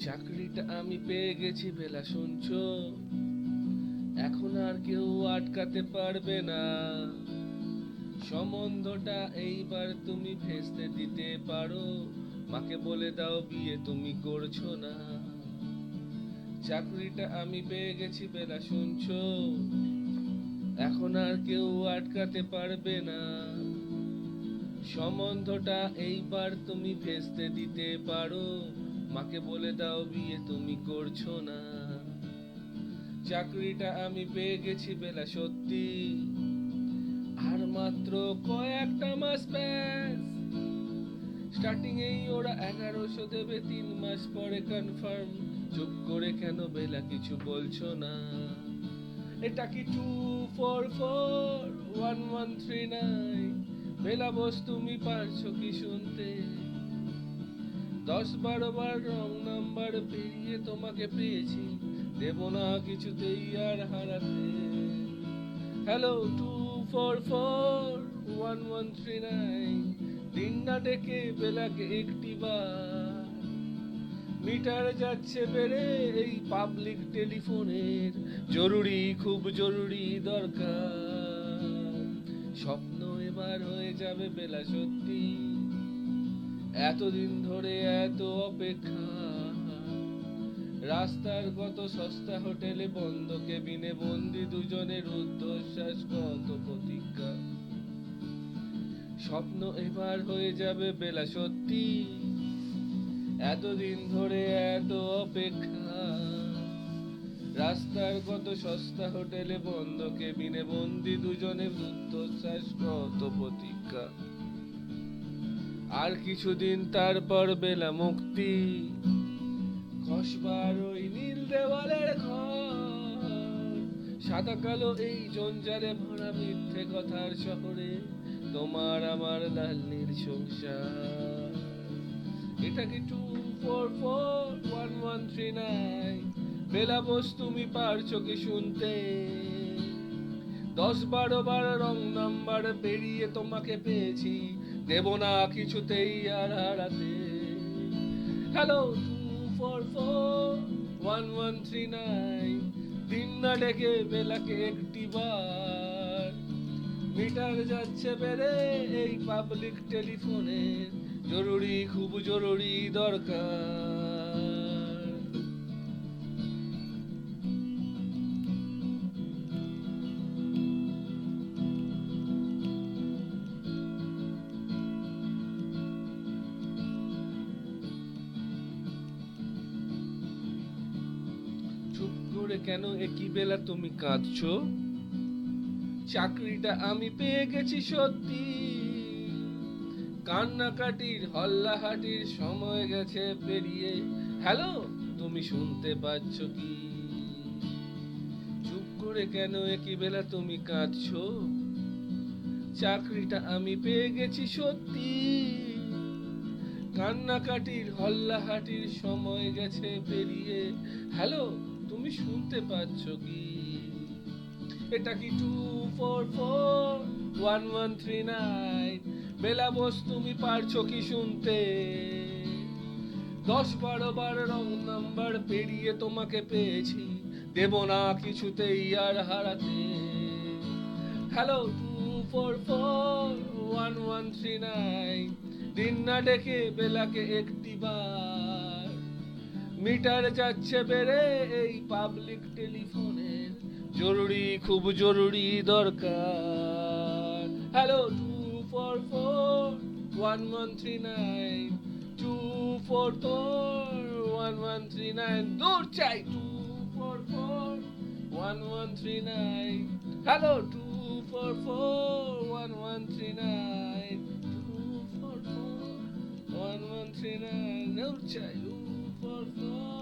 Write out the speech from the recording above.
চাকরিটা আমি পেয়ে গেছি বেলা, শুনছো? এখন আর কেউ আটকাতে পারবে না। সম্বন্ধটা এইবার তুমি ভেস্তে দিতে পারো। মাকে বলে দাও বিয়ে তুমি করছো না। চাকরিটা আমি পেয়ে গেছি বেলা, শুনছো? এখন আর কেউ আটকাতে পারবে না। সম্বন্ধটা এইবার তুমি ভেস্তে দিতে পারো। মাকে বলে দাও বিয়ে তুমি করছো না। চাকরিটা আমি পেয়ে গেছি বেলা, সত্যি। আর মাত্র কয়েকটা মাস ব্যাস। স্টার্টিং এই ওরা 1100 দেবে, 3 মাস পরে কনফার্ম। চুপ করে কেন বেলা কিছু বলছো না? এটা কি 244139? বেলা বস তুমি পারছো কি শুনতে? 10-12 বার রং নাম্বার পেরিয়ে তোমাকে পেয়েছি, দেব না কিছুতেই আর হারাতে। হ্যালো 244139, দিন না ডেকে বেলাকে একটি বার। মিটার যাচ্ছে বেড়ে এই পাবলিক টেলিফোনের, জরুরি খুব জরুরি দরকার। স্বপ্ন এবার হয়ে যাবে বেলা, সত্যি। এতদিন ধরে এত অপেক্ষা, রাস্তার কত সস্তা হোটেলে বন্ধ কেবিনে বন্দি দুজনের রুদ্ধশ্বাস, কত প্রতীক্ষা। স্বপ্ন এবার হয়ে যাবে বেলা, সত্যি। এতদিন ধরে এত অপেক্ষা, রাস্তার কত সস্তা হোটেলে বন্ধ কেবিনে বন্দি দুজনের রুদ্ধশ্বাস, কত প্রতীক্ষা। আর কিছুদিন তারপর বেলা মুক্তি, কসবার ওই নীল দেওয়ালের ঘর, সাদা কালো এই জঞ্জালে ভরা মিথ্যে কথার শহরে তোমার আমার লাল নীল সংসার। এটা কি 244139? বেলা বস তুমি পারছো কি শুনতে? 10-12 বার রং নাম্বার পেরিয়ে তোমাকে পেয়েছি, দেব না কিছুতেই আর হারাতে। হ্যালো 244139, দিন না ডেকে বেলাকে একটি বার। মিটার যাচ্ছে বেড়ে এই পাবলিক টেলিফোনের, জরুরি খুব জরুরি দরকার। চুপ করে কেন একই বেলা তুমি কাঁদছো? চাকরিটা আমি পেয়ে গেছি সত্যি। কান্নাকাটির হল্লাহাটির সময় গেছে পেরিয়ে। হ্যালো, তুমি শুনতে পাচ্ছ কি? চুপ করে কেন একই বেলা তুমি কাঁদছো? চাকরিটা আমি পেয়ে গেছি সত্যি। কান্নাকাটির হল্লাহাটির সময় গেছে পেরিয়ে। হ্যালো, তুমি শুনতে পাচ্ছ কি? এটা কি 244139? বেলা বস তুমি পারছো কি শুনতে? 10-12 বার রং নাম্বার পেরিয়ে তোমাকে পেয়েছি, দেব না কিছুতেই আর হারাতে। হ্যালো 244139, দিন না ডেকে বেলাকে একটি বার। মিটার যাচ্ছে বেড়ে এই পাবলিক টেলিফোনের, জরুরি খুব জরুরি দরকার। হ্যালো 244139, 244139, দূর চাই 244139। হ্যালো 244139, 244139, দূর চাই 244139।